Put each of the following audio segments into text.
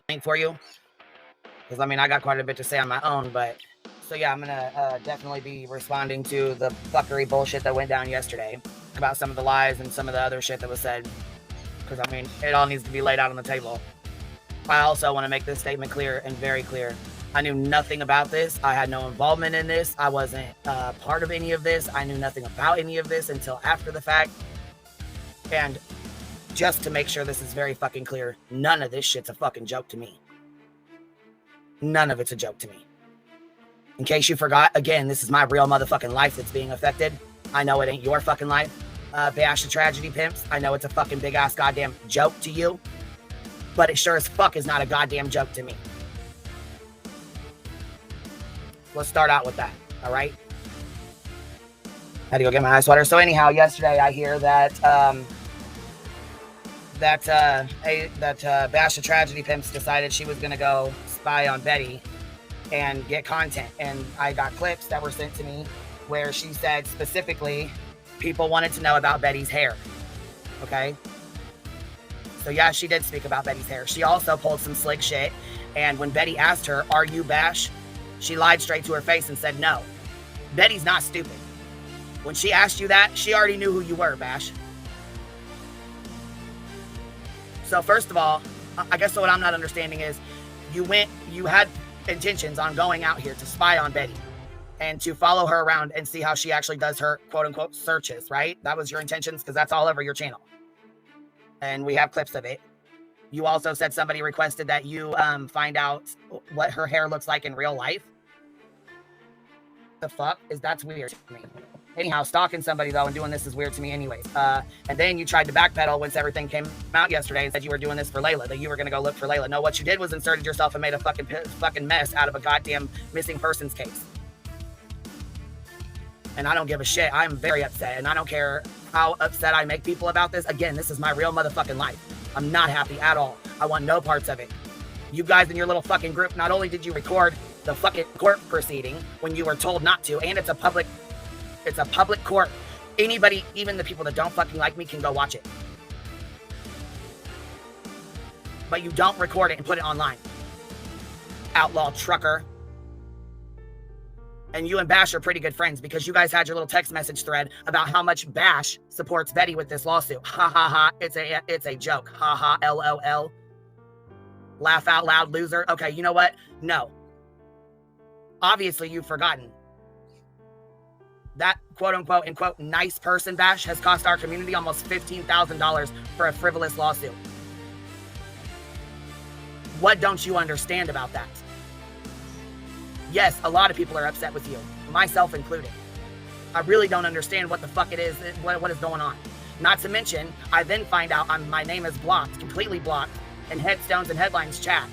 link for you. Because, I mean, I got quite a bit to say on my own, but... So, yeah, I'm going to definitely be responding to the fuckery bullshit that went down yesterday about some of the lies and some of the other shit that was said. Because, I mean, it all needs to be laid out on the table. I also want to make this statement clear and very clear. I knew nothing about this. I had no involvement in this. I wasn't part of any of this. I knew nothing about any of this until after the fact. And just to make sure this is very fucking clear, none of this shit's a fucking joke to me. None of it's a joke to me. In case you forgot, again, this is my real motherfucking life that's being affected. I know it ain't your fucking life. Bash the Tragedy Pimps, I know it's a fucking big ass goddamn joke to you. But it sure as fuck is not a goddamn joke to me. Let's start out with that, all right? Had to go get my ice water. So anyhow, yesterday I hear that Bash the Tragedy Pimps decided she was gonna go spy on Betty and get content. And I got clips that were sent to me where she said specifically people wanted to know about Betty's hair. Okay? So yeah, she did speak about Betty's hair. She also pulled some slick shit. And when Betty asked her, "Are you Bash?" she lied straight to her face and said no. Betty's not stupid. When she asked you that, she already knew who you were, Bash. So first of all, I guess what I'm not understanding is you had intentions on going out here to spy on Betty and to follow her around and see how she actually does her quote unquote searches, right? That was your intentions, because that's all over your channel. And we have clips of it. You also said somebody requested that you find out what her hair looks like in real life. The fuck? That's weird to me. Anyhow, stalking somebody though and doing this is weird to me anyways. And then you tried to backpedal once everything came out yesterday and said you were doing this for Layla, that you were going to go look for Layla. No, what you did was inserted yourself and made a fucking mess out of a goddamn missing persons case. And I don't give a shit. I'm very upset, and I don't care how upset I make people about this. Again, this is my real motherfucking life. I'm not happy at all. I want no parts of it. You guys in your little fucking group, not only did you record the fucking court proceeding when you were told not to, and it's a public court. Anybody, even the people that don't fucking like me, can go watch it. But you don't record it and put it online. Outlaw trucker. And you and Bash are pretty good friends because you guys had your little text message thread about how much Bash supports Betty with this lawsuit. Ha ha ha. It's a joke. Ha ha. LOL. Laugh out loud, loser. Okay, you know what? No. Obviously, you've forgotten. That quote-unquote, nice person Bash has cost our community almost $15,000 for a frivolous lawsuit. What don't you understand about that? Yes, a lot of people are upset with you, myself included. I really don't understand what the fuck it is, what is going on. Not to mention, I then find out my name is blocked, completely blocked, in headstones and headlines chat.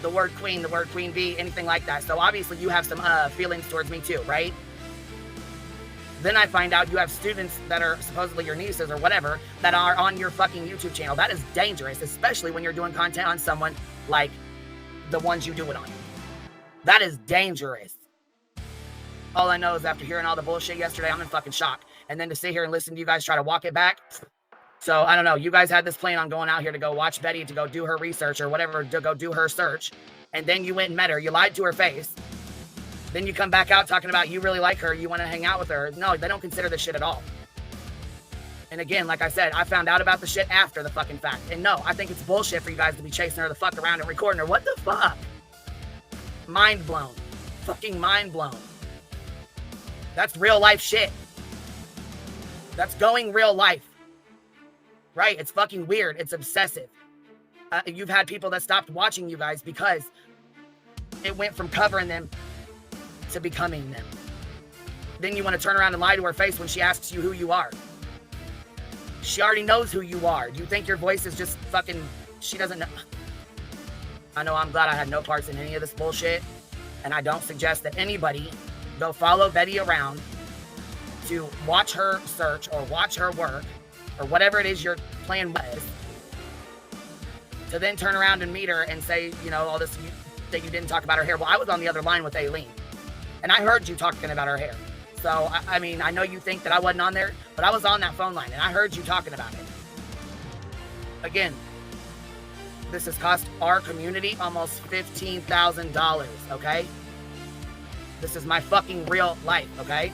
The word queen bee, anything like that. So obviously you have some feelings towards me too, right? Then I find out you have students that are supposedly your nieces or whatever that are on your fucking YouTube channel. That is dangerous, especially when you're doing content on someone like the ones you do it on. That is dangerous. All I know is after hearing all the bullshit yesterday, I'm in fucking shock. And then to sit here and listen to you guys try to walk it back. So, I don't know. You guys had this plan on going out here to go watch Betty, to go do her research or whatever, to go do her search. And then you went and met her. You lied to her face. Then you come back out talking about you really like her. You want to hang out with her. No, they don't consider this shit at all. And again, like I said, I found out about the shit after the fucking fact. And no, I think it's bullshit for you guys to be chasing her the fuck around and recording her. What the fuck? Mind blown. Fucking mind blown. That's real life shit. That's going real life. Right? It's fucking weird. It's obsessive. You've had people that stopped watching you guys because it went from covering them to becoming them. Then you want to turn around and lie to her face when she asks you who you are. She already knows who you are. Do you think your voice is just fucking... She doesn't know... I know I'm glad I had no parts in any of this bullshit. And I don't suggest that anybody go follow Betty around to watch her search or watch her work or whatever it is your plan was, to then turn around and meet her and say, you know, all this that you didn't talk about her hair. Well, I was on the other line with Aileen, and I heard you talking about her hair. So, I mean, I know you think that I wasn't on there, but I was on that phone line, and I heard you talking about it. Again, This has cost our community almost $15,000, okay? This is my fucking real life, okay?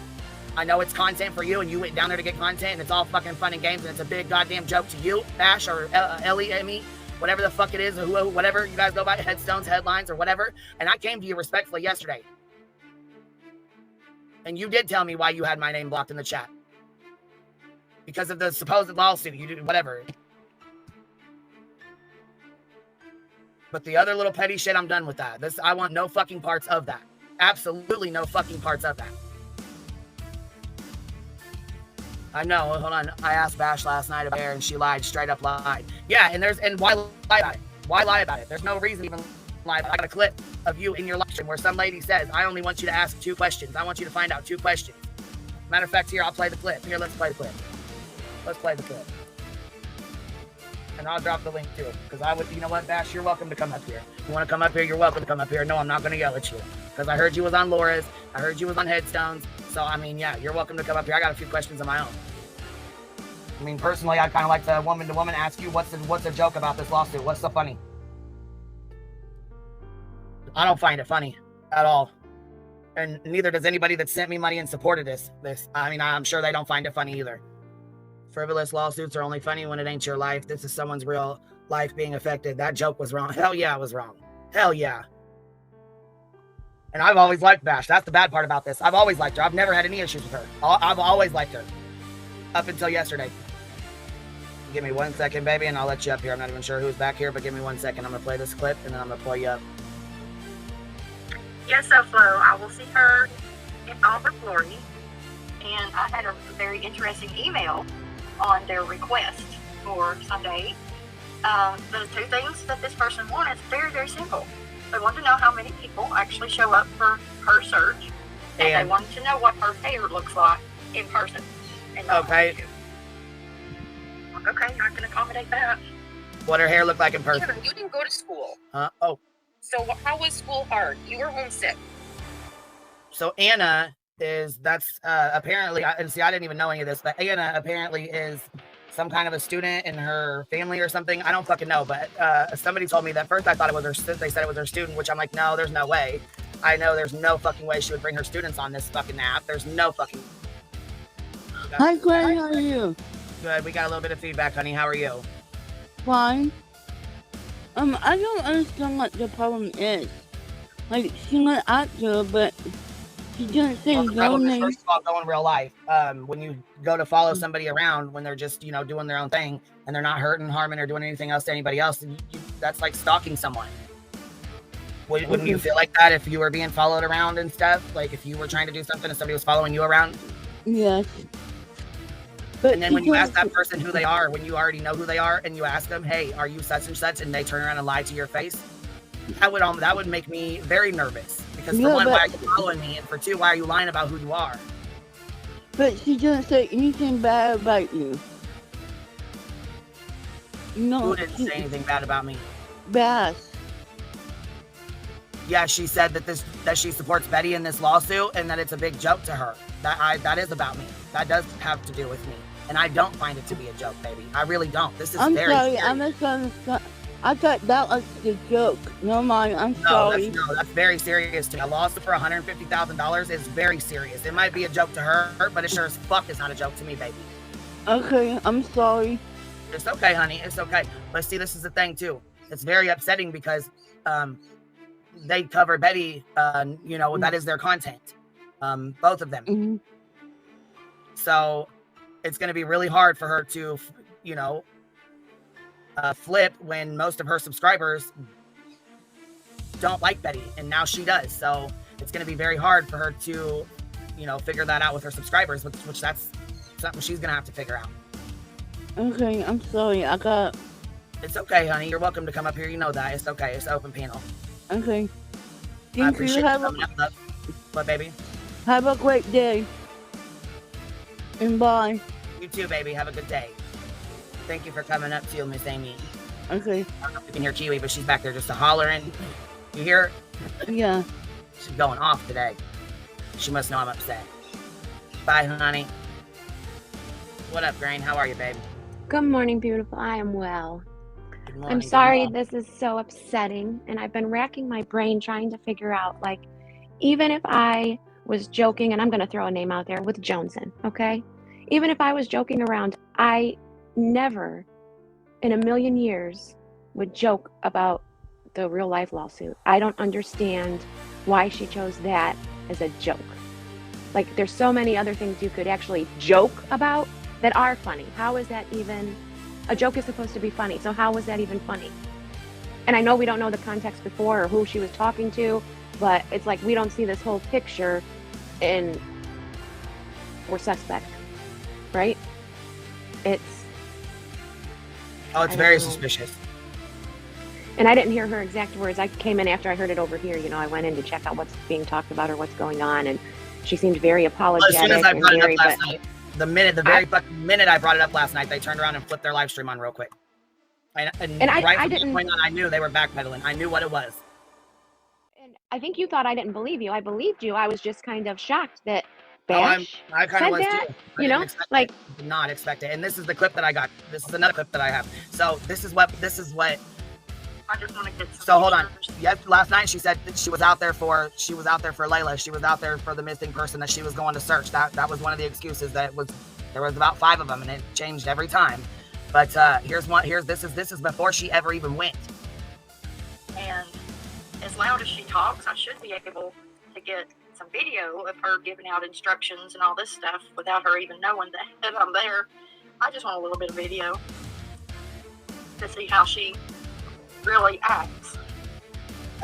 I know it's content for you, and you went down there to get content, and it's all fucking fun and games, and it's a big goddamn joke to you, Bash, or Ellie, Emmy, whatever the fuck it is, or whatever you guys go by, headstones, headlines, or whatever. And I came to you respectfully yesterday. And you did tell me why you had my name blocked in the chat. Because of the supposed lawsuit, you did whatever. But the other little petty shit, I'm done with that. I want no fucking parts of that. Absolutely no fucking parts of that. I know, hold on. I asked Bash last night about her, and she lied, straight up lied. Yeah, and why lie about it? Why lie about it? There's no reason to even lie. I got a clip of you in your live stream where some lady says, I only want you to ask 2 questions. I want you to find out 2 questions. Matter of fact, here, I'll play the clip. Here, let's play the clip. Let's play the clip. And I'll drop the link too. Because you know what, Bash, you're welcome to come up here. If you want to come up here, you're welcome to come up here. No, I'm not going to yell at you. Because I heard you was on Laura's. I heard you was on Headstones. So, I mean, yeah, you're welcome to come up here. I got a few questions of my own. I mean, personally, I'd kind of like to woman ask you, what's the joke about this lawsuit? What's so funny? I don't find it funny at all. And neither does anybody that sent me money and supported this. I mean, I'm sure they don't find it funny either. Frivolous lawsuits are only funny when it ain't your life. This is someone's real life being affected. That joke was wrong. Hell yeah, it was wrong. Hell yeah. And I've always liked Bash. That's the bad part about this. I've always liked her. I've never had any issues with her. I've always liked her. Up until yesterday. Give me 1 second, baby, and I'll let you up here. I'm not even sure who's back here, but give me 1 second. I'm going to play this clip, and then I'm going to pull you up. Yes, so Flo, I will see her in all her glory. And I had a very interesting email on their request for Sunday. The 2 things that this person wanted is very, very simple. They wanted to know how many people actually show up for her search, and they wanted to know what her hair looks like in person. And okay. Okay, I can accommodate that. What her hair looked like in person. You didn't go to school. Oh. So how was school hard? You were homesick. So Anna that's apparently, and see, I didn't even know any of this, but Anna apparently is some kind of a student in her family or something. I don't fucking know, but somebody told me that first. I thought it was her. They said it was her student, which I'm like, no, there's no way. I know there's no fucking way she would bring her students on this fucking app. There's no fucking. Hi, Gwen. How are you? Good. We got a little bit of feedback, honey. How are you? Fine. I don't understand what the problem is. Like, she went after her, but she didn't say no name. First of all, go in real life. When you go to follow somebody around, when they're just, doing their own thing, and they're not hurting, harming, or doing anything else to anybody else, that's like stalking someone. Wouldn't you feel like that if you were being followed around and stuff? Like, if you were trying to do something and somebody was following you around? Yes. But and then when you ask that person who they are, when you already know who they are, and you ask them, hey, are you such and such, and they turn around and lie to your face, that would make me very nervous. Because for one, why are you following me? And for 2, why are you lying about who you are? But she didn't say anything bad about you. No. Who didn't say anything bad about me? Bass. Yeah, she said that she supports Betty in this lawsuit, and that it's a big joke to her. That is about me. That does have to do with me. And I don't find it to be a joke, baby. I really don't. This is very sorry. serious. I thought that was the joke. No mind. I'm sorry. That's very serious to me. A lawsuit for $150,000 is very serious. It might be a joke to her, but it sure as fuck is not a joke to me, baby. Okay, I'm sorry. It's okay, honey. It's okay. But see, this is the thing too. It's very upsetting because they cover Betty. That is their content. Both of them. Mm-hmm. So it's going to be really hard for her to, flip when most of her subscribers don't like Betty, and now she does. So it's going to be very hard for her to, figure that out with her subscribers, which that's something she's going to have to figure out. Okay, I'm sorry. It's okay, honey. You're welcome to come up here. You know that. It's okay. It's an open panel. Okay. I appreciate you coming up. What, baby? Have a great day. And bye. You too, baby. Have a good day. Thank you for coming up too, Miss Amy. Okay. I don't know if you can hear Kiwi, but she's back there just hollering. You hear her? Yeah. She's going off today. She must know I'm upset. Bye, honey. What up, Grain? How are you, babe? Good morning, beautiful. I am well. Good morning. I'm good sorry morning. this is so upsetting, and I've been racking my brain trying to figure out, like, even if I was joking, and I'm going to throw a name out there with Joneson, okay? Even if I was joking around, I never in a million years would joke about the real life lawsuit. I don't understand why she chose that as a joke. Like, there's so many other things you could actually joke about that are funny. How is that even? A joke is supposed to be funny, so how was that even funny? And I know we don't know the context before or who she was talking to, but it's like we don't see this whole picture and we're suspect, right? It's Oh, it's I very don't know. suspicious. And I didn't hear her exact words. I came in after I heard it over here. I went in to check out what's being talked about or what's going on, and she seemed very Well, as soon as apologetic I and brought it very, up last but night, the very fucking minute I brought it up last night, they turned around and flipped their live stream on real quick. And I right from that didn't, point on, I knew they were backpedaling. I knew what it was. and I think you thought I didn't believe you. I believed you. I was just kind of shocked that Oh, Bash I kind of said was that, too. I didn't expect like, it. I did not expect it. And this is the clip that I got. This is another clip that I have. So this is what. I just want to get some So hold on. pictures. Yes, last night she said that she was out there for Layla. She was out there for the missing person that she was going to search. That was one of the excuses. There was about 5 of them, and it changed every time. But here's one. This is before she ever even went. And as loud as she talks, I should be able to get some video of her giving out instructions and all this stuff without her even knowing that I'm there. I just want a little bit of video to see how she really acts.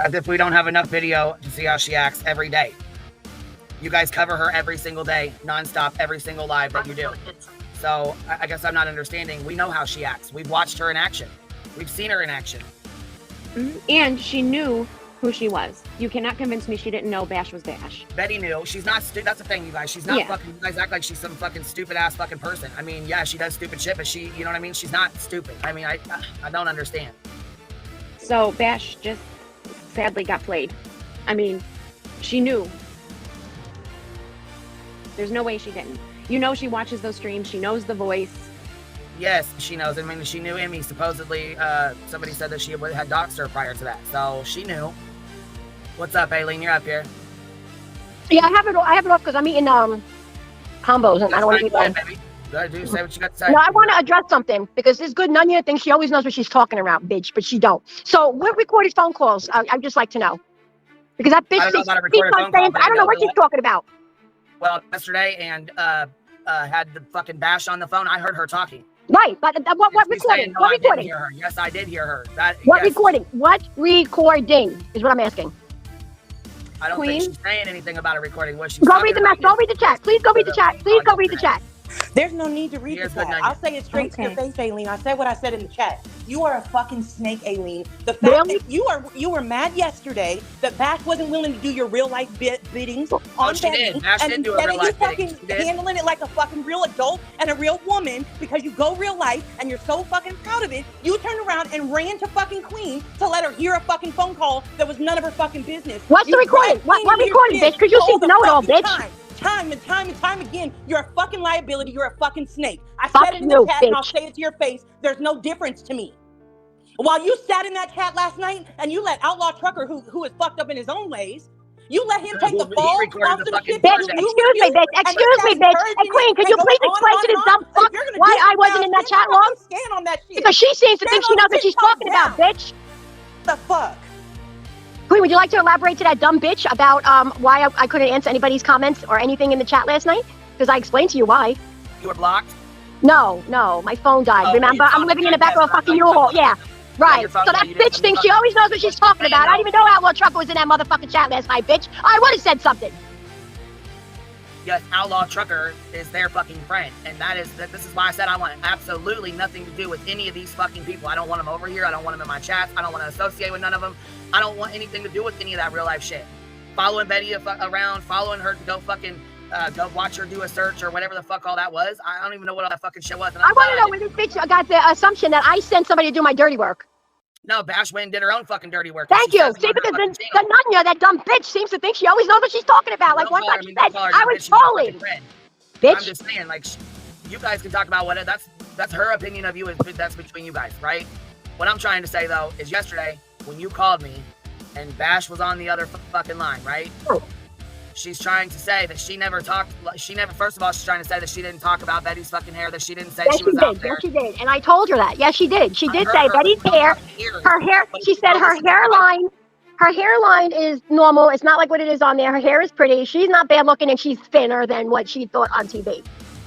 As if we don't have enough video to see how she acts every day. You guys cover her every single day, nonstop, every single live that you do. So I guess I'm not understanding. We know how she acts. We've watched her in action. We've seen her in action. and she knew who she was. You cannot convince me she didn't know Bash was Bash. Betty knew. She's not that's the thing, you guys. She's not Yeah. fucking. You guys act like she's some fucking stupid ass fucking person. I mean, yeah, she does stupid shit, but she, you know what I mean? She's not stupid. I mean, I don't understand. So Bash just sadly got played. I mean, she knew. There's no way she didn't. She watches those streams. She knows the voice. Yes, she knows. I mean, she knew Emmy. Supposedly, somebody said that she had doxed her prior to that, so she knew. What's up, Aileen? You're up here. Yeah, I have it off because I'm eating combos and I don't want to eat Go ahead, them. baby. Go ahead, dude. Say what you got to say. No, I want to address something because this good Nunya thinks she always knows what she's talking about, bitch, but she don't. So what recorded phone calls? I'd just like to know. Because that bitch I don't know keeps about a recorded on phone call, saying, but I don't know what she's talking about. Well, yesterday, and had the fucking Bash on the phone. I heard her talking. Right, but what She's recording? saying, no, What I didn't recording? hear her. Yes, I did hear her. What Yes. recording? What recording is what I'm asking. I don't Queen? think she's saying anything about a recording. What she's Go talking read the about message. Go read the chat. Please go read the chat. Please go read the chat. There's no need to read Here's the good chat. Nunya. I'll say it straight to your face, Aileen. I said what I said in the chat. You are a fucking snake, Aileen. The fact Really? that you were mad yesterday that Bash wasn't willing to do your real life biddings on Oh, she Betty, did. Bash and did do a instead real of you life bidding. fucking She did. handling it like a fucking real adult and a real woman because you go real life and you're so fucking proud of it, you turned around and ran to fucking Queen to let her hear a fucking phone call that was none of her fucking business. What's the You recording? dragged What Queen into your recording, shit bitch? Because you all seem to the know it all, fucking bitch. Time and time again, you're a fucking liability. You're a fucking snake. I Fuck said it in you, the chat, and I'll bitch. say it to your face. There's no difference to me. While you sat in that chat last night and you let Outlaw Trucker, who is fucked up in his own ways, you let him take the He fall recorded off the the fucking shit that Bitch, Sunday. you excuse me, refused, bitch. and Excuse you're me, just bitch. encouraging Hey, Queen, it can and you going please on explain and to this on. dumb If fuck you're gonna why do I shit wasn't now, in that stand chat on long? it, stand on that shit. Because she seems to Stand think on she knows the what shit, she's talking calm about, down. bitch. The fuck? Queen, would you like to elaborate to that dumb bitch about why I couldn't answer anybody's comments or anything in the chat last night? Because I explained to you why. You were blocked. No, my phone died. Oh, Remember, your I'm phone living in the died, back of a yes, fucking right, U-Haul. Yeah, right. your phone So died, that you didn't bitch have thinks your she always knows what she's What's talking saying, about. I though? didn't even know Outlaw Trucker was in that motherfucking chat last night, bitch. I would have said something. Yes, Outlaw Trucker is their fucking friend, and this is why I said I want absolutely nothing to do with any of these fucking people. I don't want them over here. I don't want them in my chats. I don't want to associate with none of them. I don't want anything to do with any of that real life shit. Following Betty around, following her to go fucking go watch her do a search or whatever the fuck all that was. I don't even know what all that fucking shit was. And I I'm want to glad know I where didn't. this bitch got the assumption that I sent somebody to do my dirty work. No, Bash went and did her own fucking dirty work. Thank She you. says it See, on her because fucking the channel. Nunya, that dumb bitch, seems to think she always knows what she's talking about. Like Don't one call her- time she don't said, call her I dumb was bitch. She's a trolling. fucking friend. I'm Bitch. just saying, like, you guys can talk about that's her opinion of you. That's between you guys, right? What I'm trying to say, though, is yesterday, when you called me, and Bash was on the other fucking line, right? Oh. She's trying to say that she never talked, first of all, she's trying to say that she didn't talk about Betty's fucking hair, that she didn't say Yes, she was did. out there. Yes, she did. And I told her that. Yes, she did. She did I say heard her, Betty's but hair, fucking ears. her hair, But she if you said go her listen to the hairline is normal. It's not like what it is on there. Her hair is pretty. She's not bad looking, and she's thinner than what she thought on TV.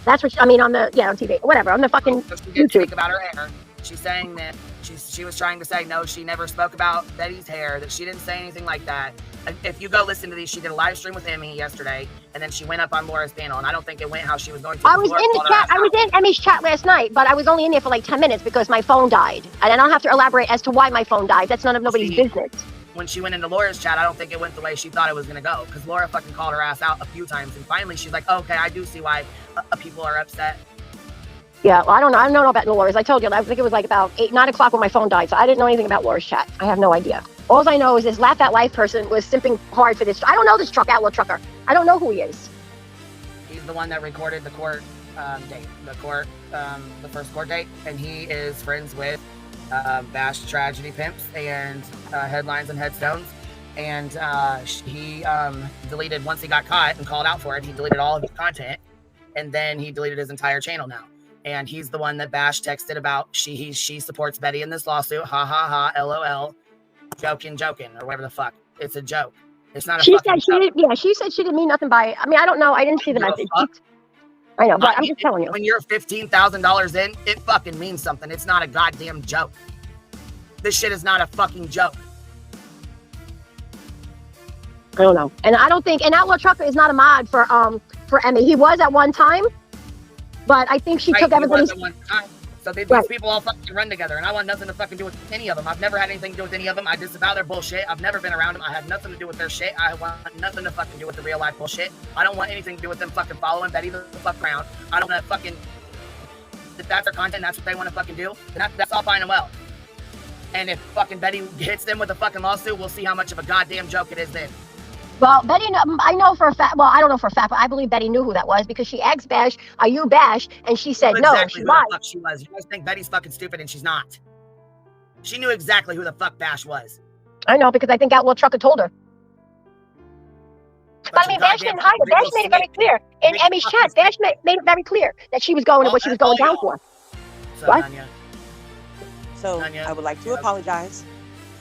That's what on TV, whatever, on the fucking So she did YouTube. speak about her hair. She's saying that she was trying to say, no, she never spoke about Betty's hair, that she didn't say anything like that. If you go listen to these, she did a live stream with Emmy yesterday, and then she went up on Laura's panel, and I don't think it went how she was going to. I was in the chat. I was in Emmy's chat last night, but I was only in there for like 10 minutes because my phone died. And I don't have to elaborate as to why my phone died. That's none of nobody's business. When she went into Laura's chat, I don't think it went the way she thought it was going to go, because Laura fucking called her ass out a few times, and finally she's like, okay, I do see why people are upset. Yeah, well, I don't know about Laura's. I told you, I think it was like about 9 o'clock when my phone died, so I didn't know anything about Laura's chat. I have no idea. All I know is this Laugh At Life person was simping hard for this. I don't know this outlaw trucker. I don't know who he is. He's the one that recorded the court date, the first court date, and he is friends with Bash Tragedy Pimps and Headlines and Headstones. And he deleted, once he got caught and called out for it, he deleted all of his content, and then he deleted his entire channel now. And he's the one that Bash texted about she supports Betty in this lawsuit. Ha ha ha, LOL. Joking, or whatever the fuck. It's a joke. It's not a fucking joke. She said she didn't mean nothing by it. I mean, I don't know. I didn't see the message. I know, but I'm just telling you. When you're $15,000 in, it fucking means something. It's not a goddamn joke. This shit is not a fucking joke. I don't know. And I don't think, and Outlaw Trucker is not a mod for Emmy. He was at one time, but I think she took everybody's. So these people all fucking run together, and I want nothing to fucking do with any of them. I've never had anything to do with any of them. I disavow their bullshit. I've never been around them. I have nothing to do with their shit. I want nothing to fucking do with the real life bullshit. I don't want anything to do with them fucking following Betty the fuck around. I don't want to fucking, if that's their content, that's what they want to fucking do, then that's all fine and well. And if fucking Betty hits them with a fucking lawsuit, we'll see how much of a goddamn joke it is then. Well, Betty, I know for a fact, well, I don't know for a fact, but I believe Betty knew who that was because she asked Bash, are you Bash? And she said no, exactly she who lied. the fuck she was. You guys think Betty's fucking stupid, and she's not. She knew exactly who the fuck Bash was. I know, because I think Outlaw Trucker told her. But I mean, Bash didn't hide it. Bash made it very clear. In Emmy's chat, Bash made it very clear that she was going and what she was going down for. So, what? Nunya. So Nunya, I would like to apologize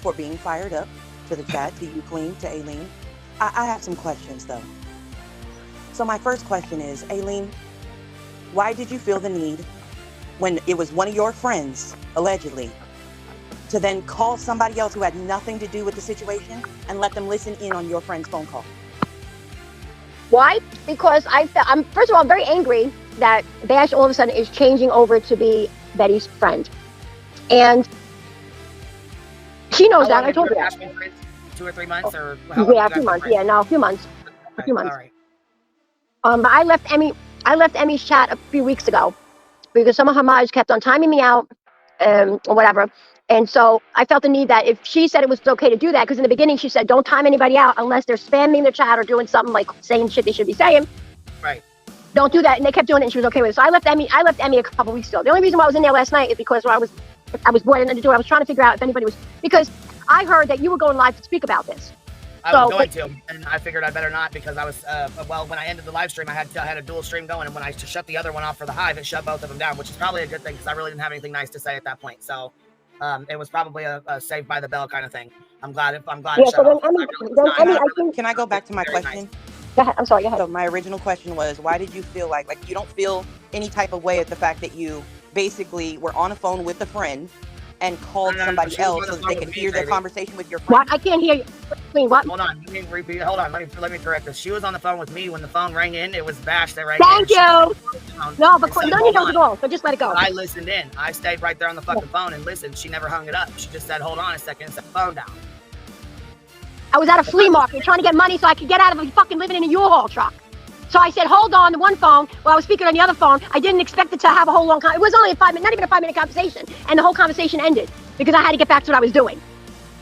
for being fired up to the chat, to you, Queen, to Aileen. I have some questions, though. So my first question is, Aileen, why did you feel the need, when it was one of your friends, allegedly, to then call somebody else who had nothing to do with the situation and let them listen in on your friend's phone call? Why? Because I'm first of all, I'm very angry that Bash all of a sudden is changing over to be Betty's friend. And she knows that. I told her that. 2 or 3 months, or yeah, a few months. Yeah, no, a few months. A few months. All right. But I left Emmy's chat a few weeks ago because some of her mods kept on timing me out, or whatever. And so I felt the need that if she said it was okay to do that, because in the beginning she said don't time anybody out unless they're spamming the chat or doing something like saying shit they should be saying. Right. Don't do that. And they kept doing it, and she was okay with it. So I left Emmy a couple weeks ago. The only reason why I was in there last night is because I was bored and to do it. I was trying to figure out if anybody was, because I heard that you were going live to speak about this. I was going to, and I figured I better not, because I was, when I ended the live stream, I had a dual stream going, and when I shut the other one off for the hive, it shut both of them down, which is probably a good thing, because I really didn't have anything nice to say at that point. So it was probably a save by the bell kind of thing. I'm glad it shut off. Can I go back to my question? Nice. Go ahead. I'm sorry, go ahead. So my original question was, why did you feel like you don't feel any type of way at the fact that you basically were on a phone with a friend and called somebody else so that they could hear the conversation with your friend? What? I can't hear you. Wait, what? Hold on. Let me repeat. Hold on. Let me correct this. She was on the phone with me when the phone rang in. It was Bash that rang in. Thank you. No, but none of you know, so just let it go. But I listened in. I stayed right there on the fucking phone and listened. She never hung it up. She just said, hold on a second, and set the phone down. I was at a flea market trying to get money so I could get out of fucking living in a U-Haul truck. So I said, hold on, the one phone, while I was speaking on the other phone. I didn't expect it to have a whole long it was only not even a 5-minute conversation. And the whole conversation ended because I had to get back to what I was doing.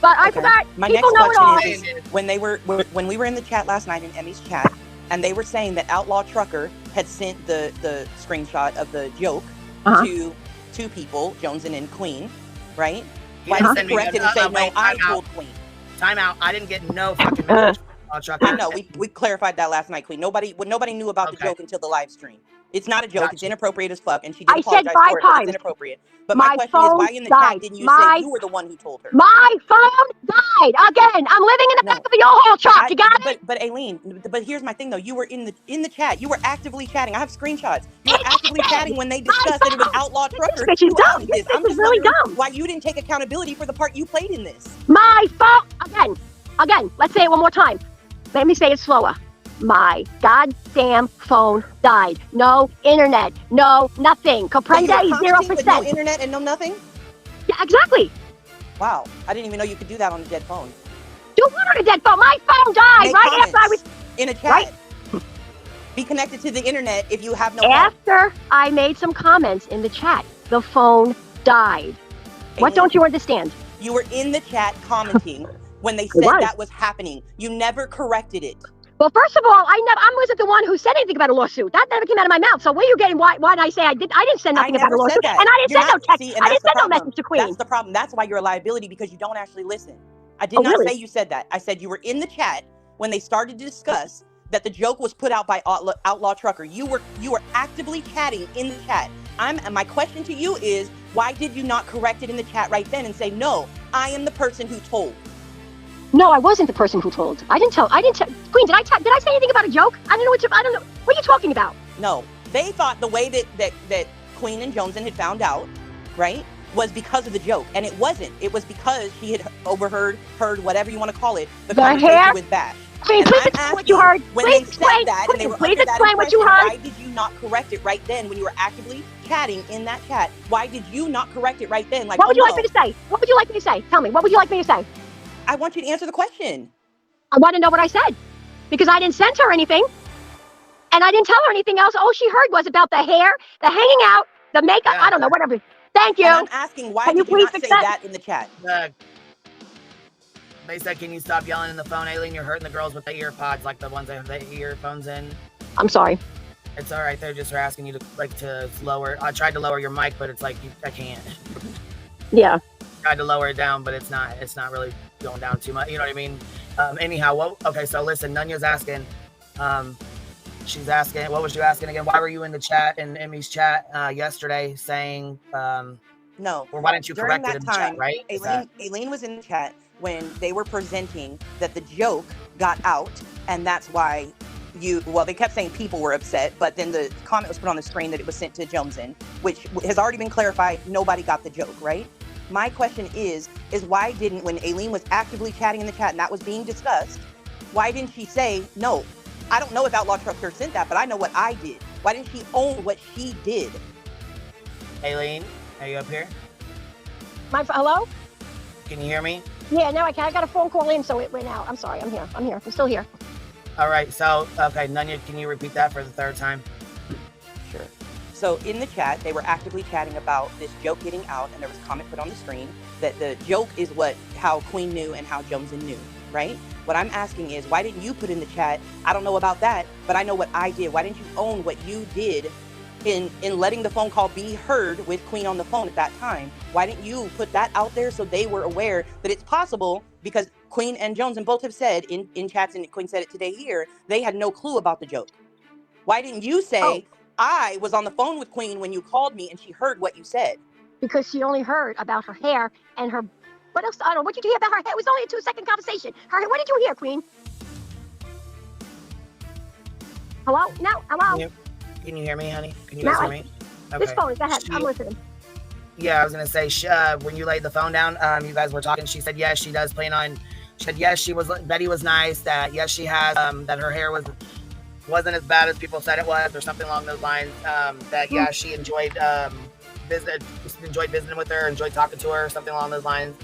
But I forgot. My People next know question is when we were in the chat last night in Emmy's chat, and they were saying that Outlaw Trucker had sent the screenshot of the joke to two people, Joneson and Queen, right? Why didn't did send you me correct it and say, no, wait, I time out. told Queen? Time out. I didn't get no fucking message from Chuck. I know, we clarified that last night, Queen. Nobody knew about the Okay. joke until the live stream. It's not a joke. It's Gotcha. inappropriate as fuck, and she did I said apologize 5 for it, but it's times. inappropriate. But my My question is, phone why in the died. chat didn't you say you were the one who told her? My phone died again. I'm living in the No. back of a U-Haul truck. You got it? But Aileen, but here's my thing though. You were in the chat. You were actively chatting. I have screenshots. You were actively chatting when they discussed that it was outlaw trucker This bitch is who dumb. asked This this. bitch I'm is just really wondering dumb. why you didn't take accountability for the part you played in this. My phone again. Let's say it one more time. Let me say it slower. My goddamn phone died. No internet. No nothing. But you were Comprende? commenting with no 0%. internet and no nothing? Yeah, exactly. Wow. I didn't even know you could do that on a dead phone. Do what on a dead phone? My phone died Make right after I was. in a chat. Right. Be connected to the internet if you have no phone. After I made some comments in the chat, the phone died. What Aileen, don't you understand? You were in the chat commenting when they said that was happening. You never corrected it. Well, first of all, I wasn't the one who said anything about a lawsuit. That never came out of my mouth. So where are you getting why did I say I didn't say nothing about a lawsuit? And I didn't send no text. I didn't send no message to Queen. That's the problem. That's why you're a liability, because you don't actually listen. I did not say you said that. I said you were in the chat when they started to discuss that the joke was put out by Outlaw Trucker. You were actively chatting in the chat. My question to you is, why did you not correct it in the chat right then and say, no, I am the person who told? No, I wasn't the person who told. I didn't tell. Queen, did I say anything about a joke? I don't know. What are you talking about? No, they thought the way that Queen and Joneson had found out, right, was because of the joke, and it wasn't. It was because she had heard whatever you want to call it, the conversation with Bash. Queen, please explain what you heard. When they said that, and they were under that impression, why did you not correct it right then when you were actively chatting in that chat? Why did you not correct it right then? Like, what would you like me to say? What would you like me to say? Tell me. What would you like me to say? I want you to answer the question. I want to know what I said, because I didn't send her anything, and I didn't tell her anything else. All she heard was about the hair, the hanging out, the makeup. I don't know, whatever. Thank you. And I'm asking, why did you not say that in the chat? They said, can you stop yelling in the phone, Aileen? You're hurting the girls with the ear pods, like the ones that have the earphones in. I'm sorry. It's all right. They're just asking you to lower. I tried to lower your mic, but it's like I can't. Yeah. Tried to lower it down, but it's not really going down too much. You know what I mean? Anyhow, okay. So listen, Nunya's asking. She's asking. What was you asking again? Why were you in the chat, in Emmy's chat yesterday, saying? No. Or why didn't you correct it in the chat? Right? Aileen was in the chat when they were presenting that the joke got out, and that's why they kept saying people were upset, but then the comment was put on the screen that it was sent to Joneson, which has already been clarified. Nobody got the joke, right? My question is why didn't, when Aileen was actively chatting in the chat and that was being discussed, why didn't she say, no, I don't know if Outlaw Trucker sent that, but I know what I did. Why didn't she own what she did? Aileen, are you up here? Hello? Can you hear me? Yeah, no, I can't. I got a phone call in, so it went out. I'm sorry. I'm here. I'm still here. All right. So, okay, Nunya, can you repeat that for the third time? Sure. So in the chat, they were actively chatting about this joke getting out, and there was a comment put on the screen that the joke is how Queen knew and how Joneson knew, right? What I'm asking is, why didn't you put in the chat, I don't know about that, but I know what I did. Why didn't you own what you did in letting the phone call be heard with Queen on the phone at that time? Why didn't you put that out there so they were aware that it's possible? Because Queen and Joneson both have said in chats, and Queen said it today here, they had no clue about the joke. Why didn't you say, I was on the phone with Queen when you called me and she heard what you said? Because she only heard about her hair and her, what else? I don't know. What did you hear about her hair? It was only a 2-second conversation. What did you hear, Queen? Hello? No, hello? Can you hear me, honey? Can you guys hear me? Okay. This phone is ahead. I'm listening. Yeah, I was gonna say, when you laid the phone down, you guys were talking. She said yes, she does plan on. She said yes, Betty was nice. That yes, she has. That her hair wasn't as bad as people said it was, or something along those lines. That yeah, she enjoyed visiting with her, enjoyed talking to her, something along those lines.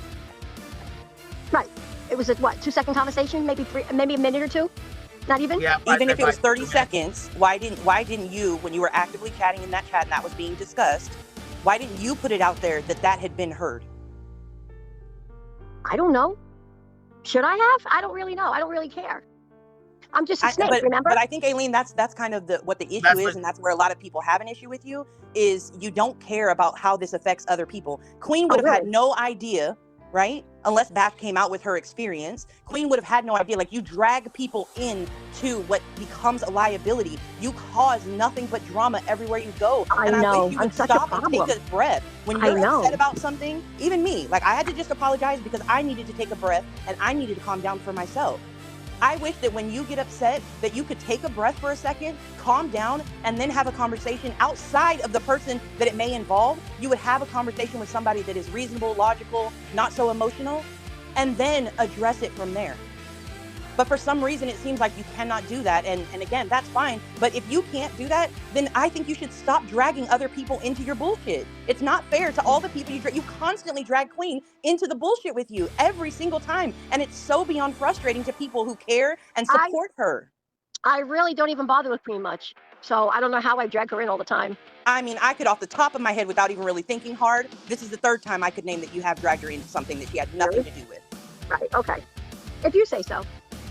Right. It was a 2-second conversation, maybe a minute or two. Not even? Yeah. Even if it was 30 seconds, why didn't you, when you were actively chatting in that chat and that was being discussed, why didn't you put it out there that had been heard? I don't know. Should I have? I don't really know. I don't really care. I'm just a snake, remember? But I think, Aileen, that's kind of what the issue is, and that's where a lot of people have an issue with you, is you don't care about how this affects other people. Queen would have had no idea right? Unless Bash came out with her experience, Queen would have had no idea. Like, you drag people into what becomes a liability. You cause nothing but drama everywhere you go. I and know. I wish you I'm would such a stop and take problem. a breath. When I you're know. upset about something, even me, like, I had to just apologize because I needed to take a breath and I needed to calm down for myself. I wish that when you get upset that you could take a breath for a second, calm down, and then have a conversation outside of the person that it may involve. You would have a conversation with somebody that is reasonable, logical, not so emotional, and then address it from there. But for some reason, it seems like you cannot do that. And again, that's fine. But if you can't do that, then I think you should stop dragging other people into your bullshit. It's not fair to all the people you constantly drag Queen into the bullshit with you every single time. And it's so beyond frustrating to people who care and support her. I really don't even bother with Queen much. So I don't know how I drag her in all the time. I mean, I could off the top of my head without even really thinking hard. This is the third time I could name that you have dragged her into something that she had nothing to do with. Right, okay. If you say so.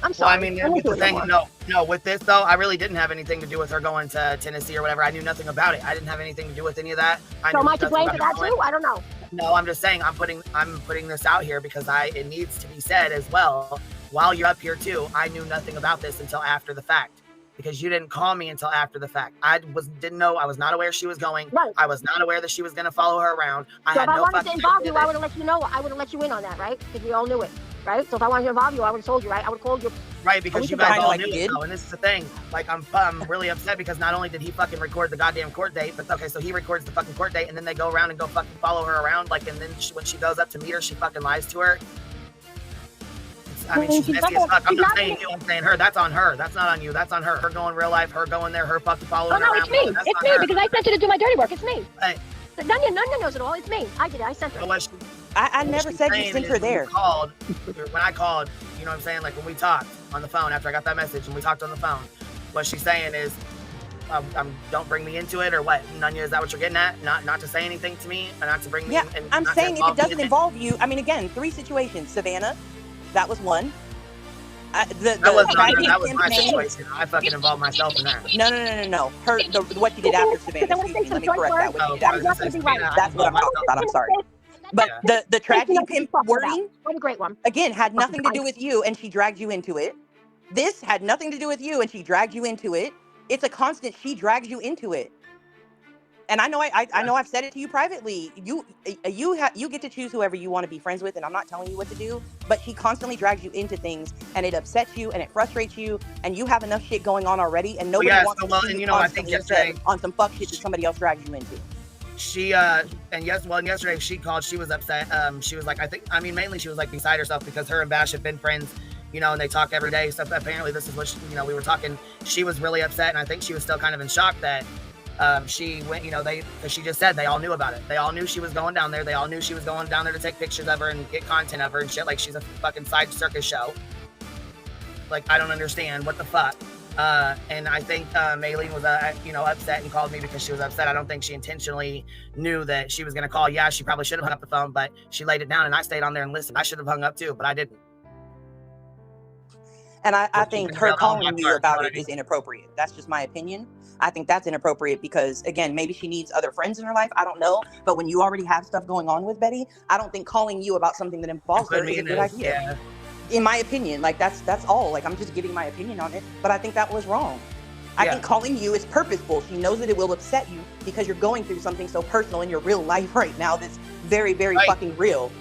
I'm Well, sorry. I mean, I won't with do the it no thing, more. no, with this though, I really didn't have anything to do with her going to Tennessee or whatever. I knew nothing about it. I didn't have anything to do with any of that. So am I to blame for that too? I don't know. No, I'm just saying I'm putting this out here because it needs to be said as well. While you're up here too, I knew nothing about this until after the fact. Because you didn't call me until after the fact. I didn't know. I was not aware she was going. Right. I was not aware that she was going to follow her around. I So had if I no wanted to fucking involve idea you, I that- would have let you know. I would have let you in on that, right? Because we all knew it, right? So if I wanted to involve you, I would have told you, right? I would have called you. Right, because you Kinda guys all like knew you it did. though, and this is the thing. Like, I'm really upset because not only did he fucking record the goddamn court date, but okay, so he records the fucking court date, and then they go around and go fucking follow her around, like, and then when she goes up to meet her, she fucking lies to her. I mean, she's messy as fuck. I'm not saying you, I'm saying her. That's on her. That's not on you. That's on her. Her going real life, her going there, her fucking following Oh, her no, around. it's me. That's It's on me her. because I sent her to do my dirty work. It's me. Hey. Nunya knows it all. It's me. I did it. I sent her. So what she- I what never she's said you saying sent is her when you there. when I called, you know what I'm saying? Like when we talked on the phone after I got that message and we talked on the phone, what she's saying is, don't bring me into it or what? Nunya, is that what you're getting at? Not to say anything to me, and not to bring me. Yeah, and I'm not to saying if it involve me doesn't in involve you, I mean, again, 3 situations. Savannah, that was one. That was tragedy that was my campaign- situation. I fucking involved myself in that. No. What you did after Savannah. Excuse me. Let me correct that. What you did Oh, after that's Savannah. That's what I'm talking about. I'm sorry. But the tragedy pimp wording, What a great one. again, had nothing to do with you, and she dragged you into it. This had nothing to do with you, and she dragged you into it. It's a constant. She drags you into it. And I know I know I've said it to you privately. You get to choose whoever you want to be friends with, and I'm not telling you what to do. But she constantly drags you into things, and it upsets you, and it frustrates you, and you have enough shit going on already, and nobody wants to see and you you know, I think constantly yesterday upset on some fuck shit that somebody else drags you into. She yesterday she called. She was upset. She was like, mainly she was like beside herself because her and Bash have been friends, you know, and they talk every day. So apparently this is what we were talking. She was really upset, and I think she was still kind of in shock that. She went, because she just said they all knew about it. They all knew she was going down there. They all knew she was going down there to take pictures of her and get content of her and shit. Like she's a fucking side circus show. Like, I don't understand what the fuck. And I think Maylene was, upset and called me because she was upset. I don't think she intentionally knew that she was going to call. Yeah, she probably should have hung up the phone, but she laid it down and I stayed on there and listened. I should have hung up too, but I didn't. And I think her calling you about it is inappropriate. That's just my opinion. I think that's inappropriate because, again, maybe she needs other friends in her life. I don't know. But when you already have stuff going on with Betty, I don't think calling you about something that involves her is a good idea. Yeah. In my opinion, like that's all. Like, I'm just giving my opinion on it. But I think that was wrong. I think calling you is purposeful. She knows that it will upset you because you're going through something so personal in your real life right now that's very, very fucking real.